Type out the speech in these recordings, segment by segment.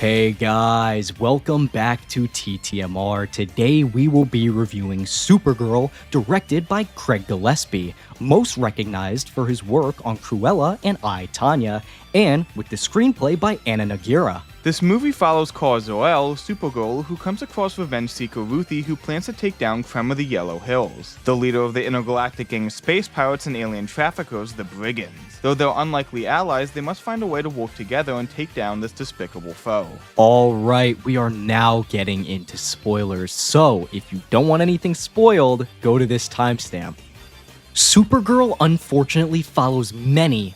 Hey guys, welcome back to TTMR. Today we will be reviewing Supergirl, directed by Craig Gillespie, most recognized for his work on Cruella and I, Tanya, and with the screenplay by Anna Nagira. This movie follows Kara Zor-El, Supergirl, who comes across revenge seeker Ruthie, who plans to take down Krem of the Yellow Hills, the leader of the intergalactic gang of space pirates and alien traffickers, the Brigands. Though they're unlikely allies, they must find a way to work together and take down this despicable foe. Alright, we are now getting into spoilers, so if you don't want anything spoiled, go to this timestamp. Supergirl unfortunately follows many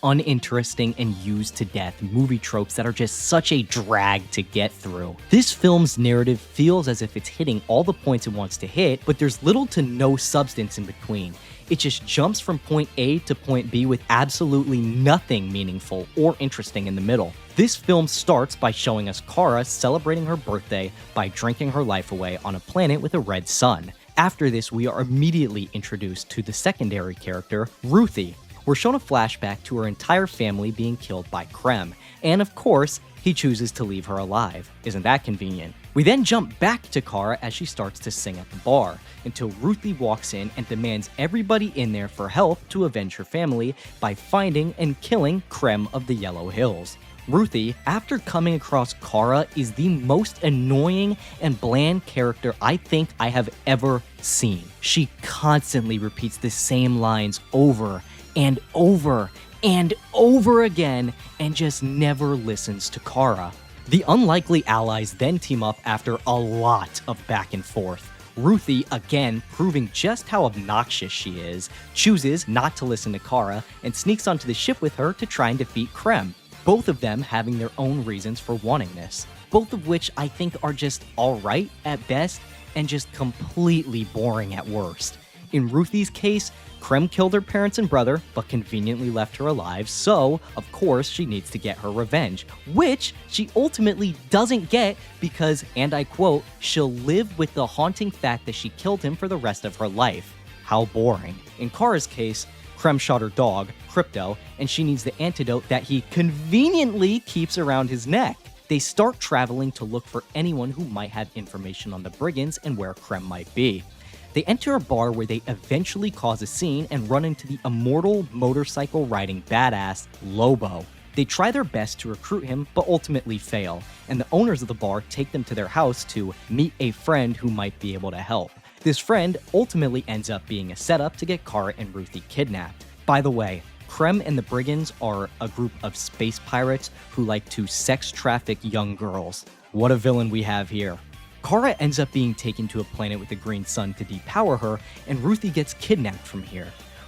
uninteresting and used to death movie tropes that are just such a drag to get through. This film's narrative feels as if it's hitting all the points it wants to hit, but there's little to no substance in between. It just jumps from point A to point B with absolutely nothing meaningful or interesting in the middle. This film starts by showing us Kara celebrating her birthday by drinking her life away on a planet with a red sun. After this, we are immediately introduced to the secondary character, Ruthie. We're shown a flashback to her entire family being killed by Krem, and of course, he chooses to leave her alive. Isn't that convenient? We then jump back to Kara as she starts to sing at the bar, until Ruthie walks in and demands everybody in there for help to avenge her family by finding and killing Krem of the Yellow Hills. Ruthie, after coming across Kara, is the most annoying and bland character I think I have ever seen. She constantly repeats the same lines over and over and over again and just never listens to Kara. The unlikely allies then team up after a lot of back and forth. Ruthie, again proving just how obnoxious she is, chooses not to listen to Kara and sneaks onto the ship with her to try and defeat Krem. Both of them having their own reasons for wanting this, both of which I think are just alright at best and just completely boring at worst. In Ruthie's case, Krem killed her parents and brother, but conveniently left her alive, so of course she needs to get her revenge, which she ultimately doesn't get because, and I quote, she'll live with the haunting fact that she killed him for the rest of her life. How boring. In Kara's case, Krem shot her dog, Crypto, and she needs the antidote that he conveniently keeps around his neck. They start traveling to look for anyone who might have information on the Brigands and where Krem might be. They enter a bar where they eventually cause a scene and run into the immortal motorcycle-riding badass, Lobo. They try their best to recruit him, but ultimately fail, and the owners of the bar take them to their house to meet a friend who might be able to help. This friend ultimately ends up being a setup to get Kara and Ruthie kidnapped. By the way, Krem and the Brigands are a group of space pirates who like to sex traffic young girls. What a villain we have here. Kara ends up being taken to a planet with a green sun to depower her, and Ruthie gets kidnapped from here.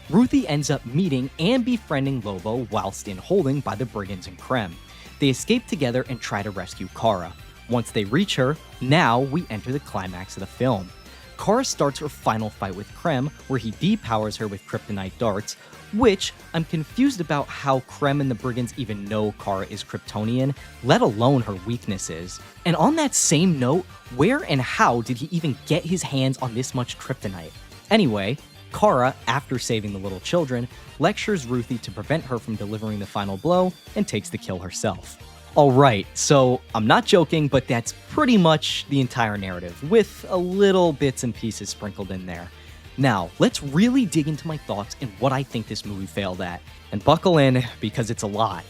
Ruthie ends up meeting and befriending Lobo whilst in holding by the Brigands and Krem. They escape together and try to rescue Kara. Once they reach her, now we enter the climax of the film. Kara starts her final fight with Krem, where he depowers her with kryptonite darts, which I'm confused about how Krem and the Brigands even know Kara is Kryptonian, let alone her weaknesses. And on that same note, where and how did he even get his hands on this much kryptonite? Anyway, Kara, after saving the little children, lectures Ruthie to prevent her from delivering the final blow and takes the kill herself. Alright, so I'm not joking, but that's pretty much the entire narrative, with a little bits and pieces sprinkled in there. Now, let's really dig into my thoughts and what I think this movie failed at, and buckle in because it's a lot.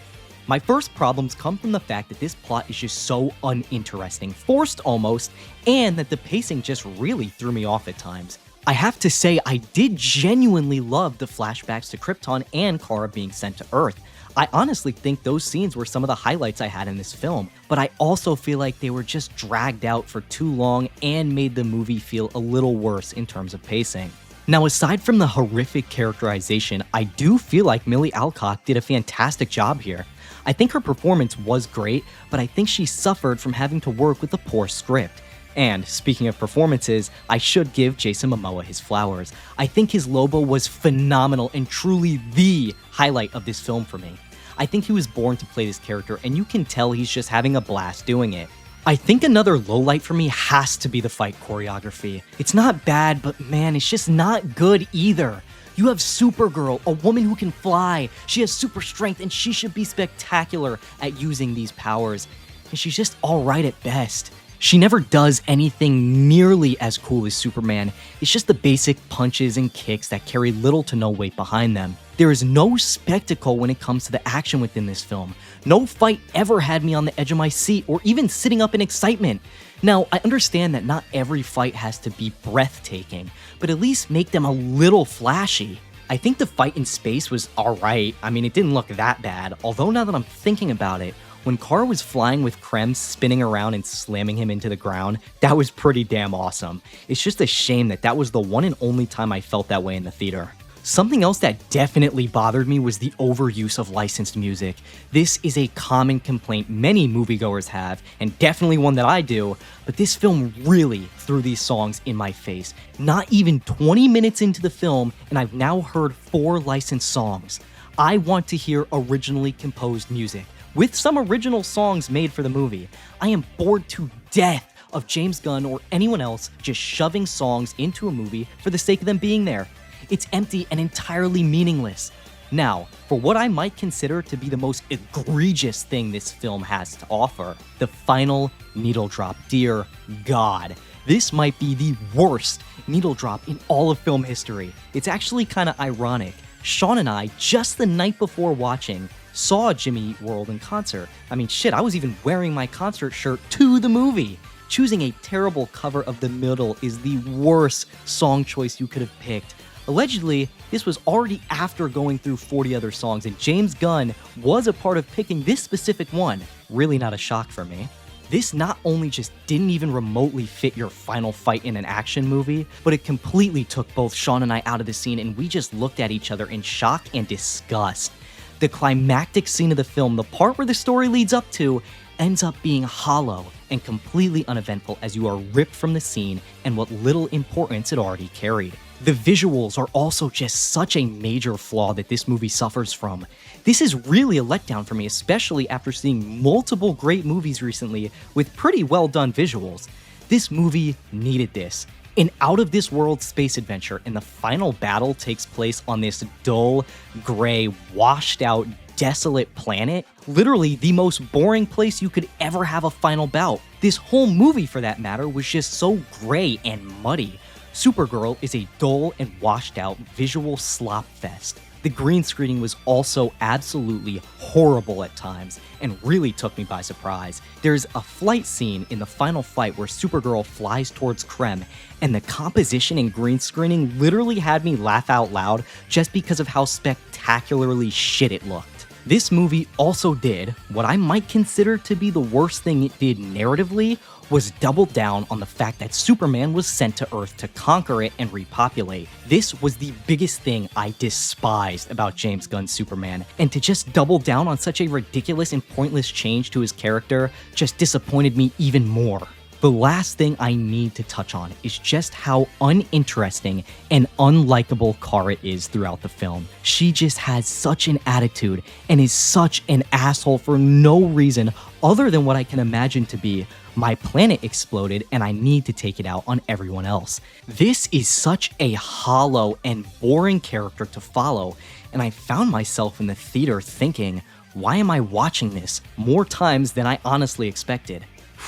My first problems come from the fact that this plot is just so uninteresting, forced almost, and that the pacing just really threw me off at times. I have to say, I did genuinely love the flashbacks to Krypton and Kara being sent to Earth. I honestly think those scenes were some of the highlights I had in this film, but I also feel like they were just dragged out for too long and made the movie feel a little worse in terms of pacing. Now, aside from the horrific characterization, I do feel like Millie Alcock did a fantastic job here. I think her performance was great, but I think she suffered from having to work with a poor script. And speaking of performances, I should give Jason Momoa his flowers. I think his Lobo was phenomenal and truly the highlight of this film for me. I think he was born to play this character, and you can tell he's just having a blast doing it. I think another lowlight for me has to be the fight choreography. It's not bad, but man, it's just not good either. You have Supergirl, a woman who can fly. She has super strength, and she should be spectacular at using these powers. and she's just alright at best. She never does anything nearly as cool as Superman. It's just the basic punches and kicks that carry little to no weight behind them. There is no spectacle when it comes to the action within this film. No fight ever had me on the edge of my seat or even sitting up in excitement. Now, I understand that not every fight has to be breathtaking, but at least make them a little flashy. I think the fight in space was alright. I mean, it didn't look that bad, although now that I'm thinking about it, when Kara was flying with Krem spinning around and slamming him into the ground, that was pretty damn awesome. It's just a shame that that was the one and only time I felt that way in the theater. Something else that definitely bothered me was the overuse of licensed music. This is a common complaint many moviegoers have, and definitely one that I do, but this film really threw these songs in my face. Not even 20 minutes into the film, and I've now heard 4 licensed songs. I want to hear originally composed music, with some original songs made for the movie. I am bored to death of James Gunn or anyone else just shoving songs into a movie for the sake of them being there. It's empty and entirely meaningless. Now, for what I might consider to be the most egregious thing this film has to offer, the final needle drop. Dear God, this might be the worst needle drop in all of film history. It's actually kind of ironic. Sean and I, just the night before watching, saw Jimmy Eat World in concert. I mean, shit, I was even wearing my concert shirt to the movie. Choosing a terrible cover of The Middle is the worst song choice you could have picked. Allegedly, this was already after going through 40 other songs, and James Gunn was a part of picking this specific one. Really not a shock for me. This not only just didn't even remotely fit your final fight in an action movie, but it completely took both Sean and I out of the scene, and we just looked at each other in shock and disgust. The climactic scene of the film, the part where the story leads up to, ends up being hollow and completely uneventful as you are ripped from the scene and what little importance it already carried. The visuals are also just such a major flaw that this movie suffers from. This is really a letdown for me, especially after seeing multiple great movies recently with pretty well done visuals. This movie needed this. An out-of-this-world space adventure, and the final battle takes place on this dull, gray, washed-out, desolate planet. Literally the most boring place you could ever have a final bout. This whole movie, for that matter, was just so gray and muddy. Supergirl is a dull and washed-out visual slop fest. The green screening was also absolutely horrible at times and really took me by surprise. There's a flight scene in the final fight where Supergirl flies towards Krem, and the composition and green screening literally had me laugh out loud just because of how spectacularly shit it looked. This movie also did what I might consider to be the worst thing it did narratively, was double down on the fact that Superman was sent to Earth to conquer it and repopulate. This was the biggest thing I despised about James Gunn's Superman, and to just double down on such a ridiculous and pointless change to his character just disappointed me even more. The last thing I need to touch on is just how uninteresting and unlikable Kara is throughout the film. She just has such an attitude and is such an asshole for no reason other than what I can imagine to be, my planet exploded and I need to take it out on everyone else. This is such a hollow and boring character to follow, and I found myself in the theater thinking, why am I watching this more times than I honestly expected?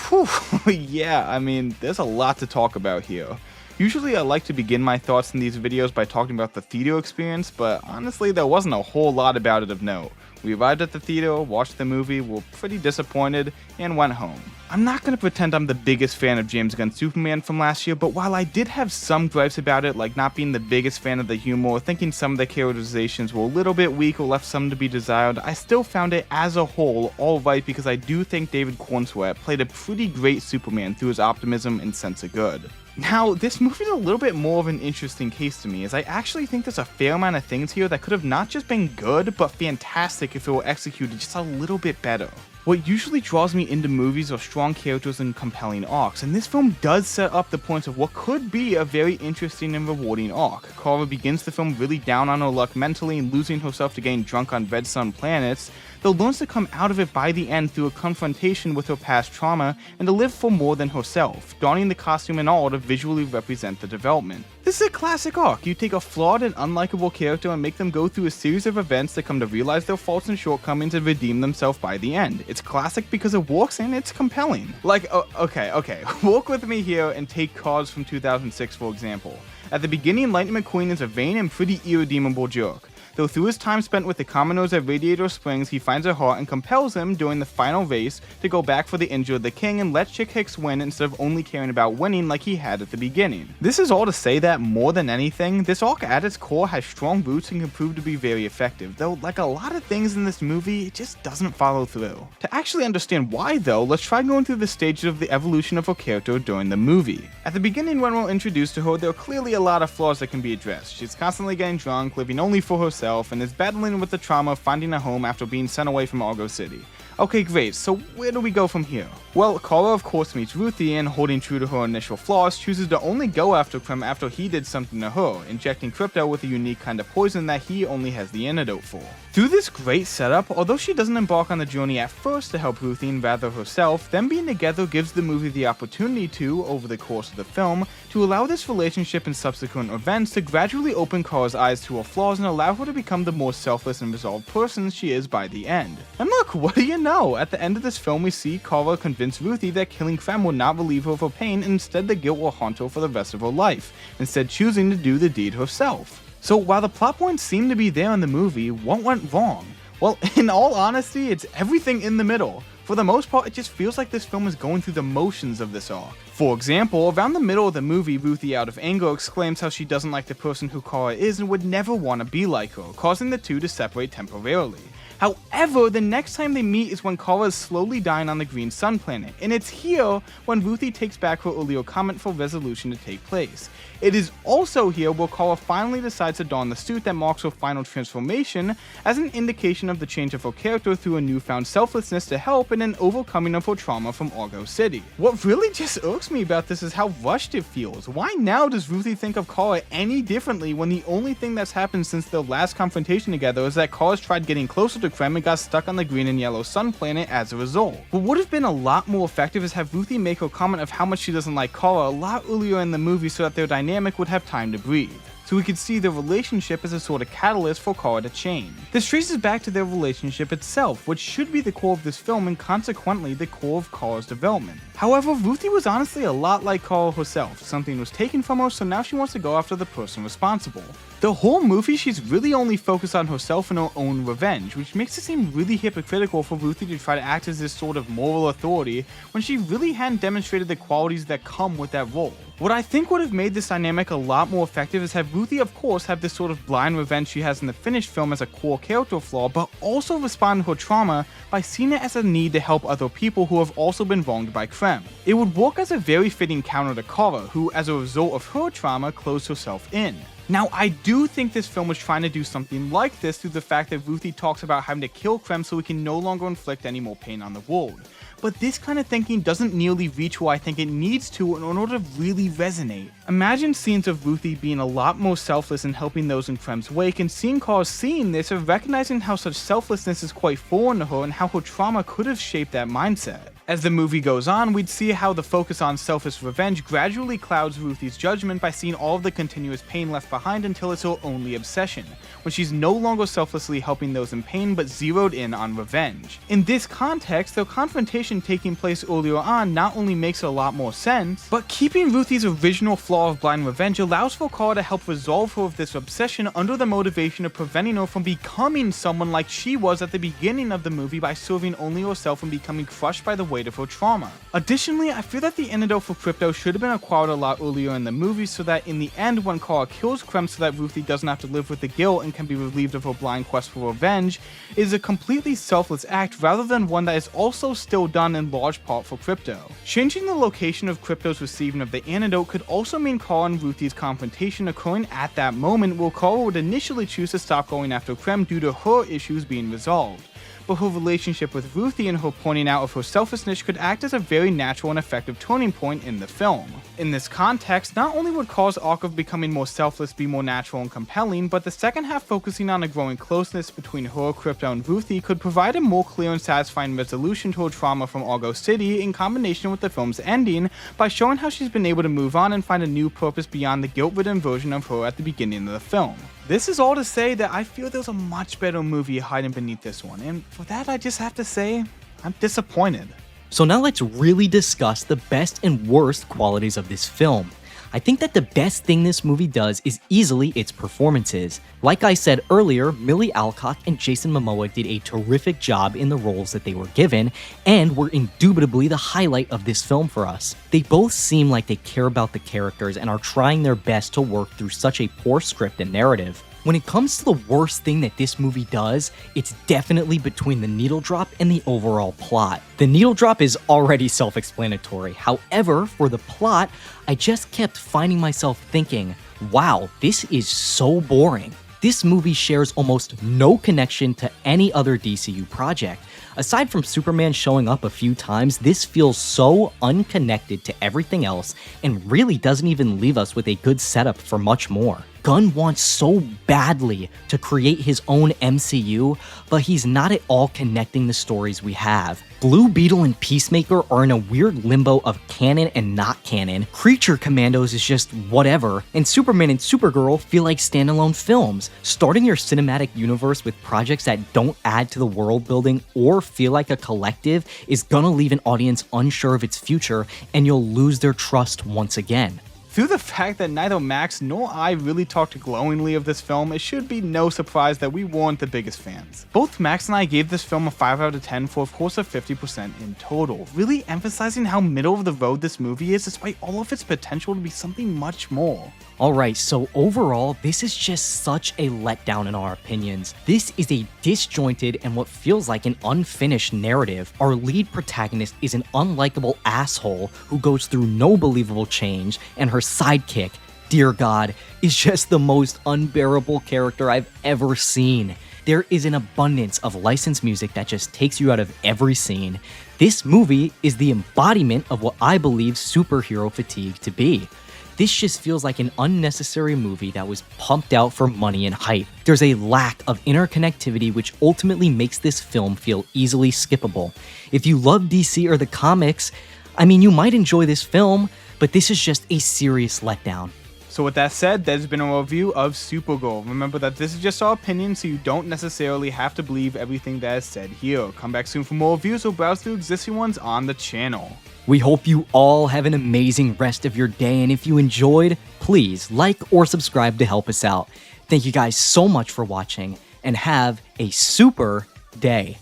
Whew, yeah, I mean, there's a lot to talk about here. Usually I like to begin my thoughts in these videos by talking about the theater experience, but honestly there wasn't a whole lot about it of note. We arrived at the theater, watched the movie, were pretty disappointed, and went home. I'm not going to pretend I'm the biggest fan of James Gunn's Superman from last year, but while I did have some gripes about it, like not being the biggest fan of the humor, or thinking some of the characterizations were a little bit weak or left some to be desired, I still found it as a whole alright because I do think David Cornswet played a pretty great Superman through his optimism and sense of good. Now, this movie's a little bit more of an interesting case to me, as I actually think there's a fair amount of things here that could have not just been good, but fantastic if it were executed just a little bit better. What usually draws me into movies are strong characters and compelling arcs, and this film does set up the points of what could be a very interesting and rewarding arc. Kara begins the film really down on her luck mentally and losing herself to getting drunk on red sun planets, though learns to come out of it by the end through a confrontation with her past trauma and to live for more than herself, donning the costume and all to visually represent the development. This This is a classic arc. You take a flawed and unlikable character and make them go through a series of events that come to realize their faults and shortcomings and redeem themselves by the end. It's classic because it works and it's compelling. Like, okay. Walk with me here and take Cars from 2006 for example. At the beginning, Lightning McQueen is a vain and pretty irredeemable jerk. Though through his time spent with the commoners at Radiator Springs, he finds a heart and compels him, during the final race, to go back for the injured the king and let Chick Hicks win instead of only caring about winning like he had at the beginning. This is all to say that, more than anything, this arc at its core has strong roots and can prove to be very effective, though like a lot of things in this movie, it just doesn't follow through. To actually understand why though, let's try going through the stages of the evolution of her character during the movie. At the beginning, when we're introduced to her, there are clearly a lot of flaws that can be addressed. She's constantly getting drunk, living only for herself, and is battling with the trauma of finding a home after being sent away from Argo City. Okay, great, so where do we go from here? Well, Kara of course meets Ruthie and, holding true to her initial flaws, chooses to only go after Krem after he did something to her, injecting Crypto with a unique kind of poison that he only has the antidote for. Through this great setup, although she doesn't embark on the journey at first to help Ruthie and rather herself, them being together gives the movie the opportunity to, over the course of the film, to allow this relationship and subsequent events to gradually open Kara's eyes to her flaws and allow her to become the more selfless and resolved person she is by the end. And look, what do you know? At the end of this film, we see Kara convince Ruthie that killing Krem will not relieve her of her pain, and instead the guilt will haunt her for the rest of her life, instead choosing to do the deed herself. So while the plot points seem to be there in the movie, what went wrong? Well, in all honesty, it's everything in the middle. For the most part, it just feels like this film is going through the motions of this arc. For example, around the middle of the movie, Ruthie, out of anger, exclaims how she doesn't like the person who Kara is and would never want to be like her, causing the two to separate temporarily. However, the next time they meet is when Kara is slowly dying on the Green Sun planet, and it's here when Ruthie takes back her earlier comment for resolution to take place. It is also here where Kara finally decides to don the suit that marks her final transformation as an indication of the change of her character through a newfound selflessness to help and an overcoming of her trauma from Argo City. What really just irks me about this is how rushed it feels. Why now does Ruthie think of Kara any differently when the only thing that's happened since their last confrontation together is that Kara's tried getting closer to Krem and got stuck on the green and yellow sun planet as a result? What would have been a lot more effective is have Ruthie make her comment of how much she doesn't like Kara a lot earlier in the movie so that their dynamic would have time to breathe, so we could see their relationship as a sort of catalyst for Kara to change. This traces back to their relationship itself, which should be the core of this film and consequently the core of Kara's development. However, Ruthie was honestly a lot like Kara herself. Something was taken from her, so now she wants to go after the person responsible. The whole movie, she's really only focused on herself and her own revenge, which makes it seem really hypocritical for Ruthie to try to act as this sort of moral authority when she really hadn't demonstrated the qualities that come with that role. What I think would have made this dynamic a lot more effective is have Ruthie, of course, have this sort of blind revenge she has in the finished film as a core character flaw, but also respond to her trauma by seeing it as a need to help other people who have also been wronged by Krem. It would work as a very fitting counter to Kara, who, as a result of her trauma, closed herself in. Now, I do think this film was trying to do something like this through the fact that Ruthie talks about having to kill Krem so he can no longer inflict any more pain on the world. But this kind of thinking doesn't nearly reach where I think it needs to in order to really resonate. Imagine scenes of Ruthie being a lot more selfless and helping those in Krem's wake, and seeing Kara seeing this and recognizing how such selflessness is quite foreign to her and how her trauma could have shaped that mindset. As the movie goes on, we'd see how the focus on selfish revenge gradually clouds Ruthie's judgment by seeing all of the continuous pain left behind until it's her only obsession, when she's no longer selflessly helping those in pain but zeroed in on revenge. In this context, the confrontation taking place earlier on not only makes a lot more sense, but keeping Ruthie's original flaw of blind revenge allows for Kara to help resolve her of this obsession under the motivation of preventing her from becoming someone like she was at the beginning of the movie by serving only herself and becoming crushed by the weight of her trauma. Additionally, I feel that the antidote for Crypto should have been acquired a lot earlier in the movie so that in the end when Kara kills Krem so that Ruthie doesn't have to live with the guilt and can be relieved of her blind quest for revenge, is a completely selfless act rather than one that is also still done in large part for Crypto. Changing the location of Crypto's receiving of the antidote could also mean Kara and Ruthie's confrontation occurring at that moment where Kara would initially choose to stop going after Krem due to her issues being resolved. but her relationship with Ruthie and her pointing out of her selfishness could act as a very natural and effective turning point in the film. In this context, not only would Carl's arc of becoming more selfless be more natural and compelling, but the second half focusing on a growing closeness between her, Krypto, and Ruthie could provide a more clear and satisfying resolution to her trauma from Argo City in combination with the film's ending by showing how she's been able to move on and find a new purpose beyond the guilt-ridden version of her at the beginning of the film. This is all to say that I feel there's a much better movie hiding beneath this one, and for that I just have to say, I'm disappointed. So now let's really discuss the best and worst qualities of this film. I think that the best thing this movie does is easily its performances. Like I said earlier, Millie Alcock and Jason Momoa did a terrific job in the roles that they were given, and were indubitably the highlight of this film for us. They both seem like they care about the characters and are trying their best to work through such a poor script and narrative. When it comes to the worst thing that this movie does, it's definitely between the needle drop and the overall plot. The needle drop is already self-explanatory. However, for the plot, I just kept finding myself thinking, wow, this is so boring. This movie shares almost no connection to any other DCU project. Aside from Superman showing up a few times, this feels so unconnected to everything else and really doesn't even leave us with a good setup for much more. Gunn wants so badly to create his own MCU, but he's not at all connecting the stories we have. Blue Beetle and Peacemaker are in a weird limbo of canon and not canon, Creature Commandos is just whatever, and Superman and Supergirl feel like standalone films. Starting your cinematic universe with projects that don't add to the world building or feel like a collective is gonna leave an audience unsure of its future, and you'll lose their trust once again. Through the fact that neither Max nor I really talked glowingly of this film, it should be no surprise that we weren't the biggest fans. Both Max and I gave this film a 5 out of 10 for of course a 50% in total, really emphasizing how middle of the road this movie is despite all of its potential to be something much more. Alright, so overall, this is just such a letdown in our opinions. This is a disjointed and what feels like an unfinished narrative. Our lead protagonist is an unlikable asshole who goes through no believable change, and her sidekick, dear God, is just the most unbearable character I've ever seen. There is an abundance of licensed music that just takes you out of every scene. This movie is the embodiment of what I believe superhero fatigue to be. This just feels like an unnecessary movie that was pumped out for money and hype. There's a lack of interconnectivity which ultimately makes this film feel easily skippable. If you love DC or the comics, I mean, you might enjoy this film, but this is just a serious letdown. So with that said, that has been a review of Supergirl. Remember that this is just our opinion, so you don't necessarily have to believe everything that is said here. Come back soon for more reviews or browse through existing ones on the channel. We hope you all have an amazing rest of your day, and if you enjoyed, please like or subscribe to help us out. Thank you guys so much for watching, and have a super day.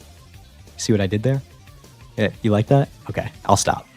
See what I did there? Yeah, you like that? Okay, I'll stop.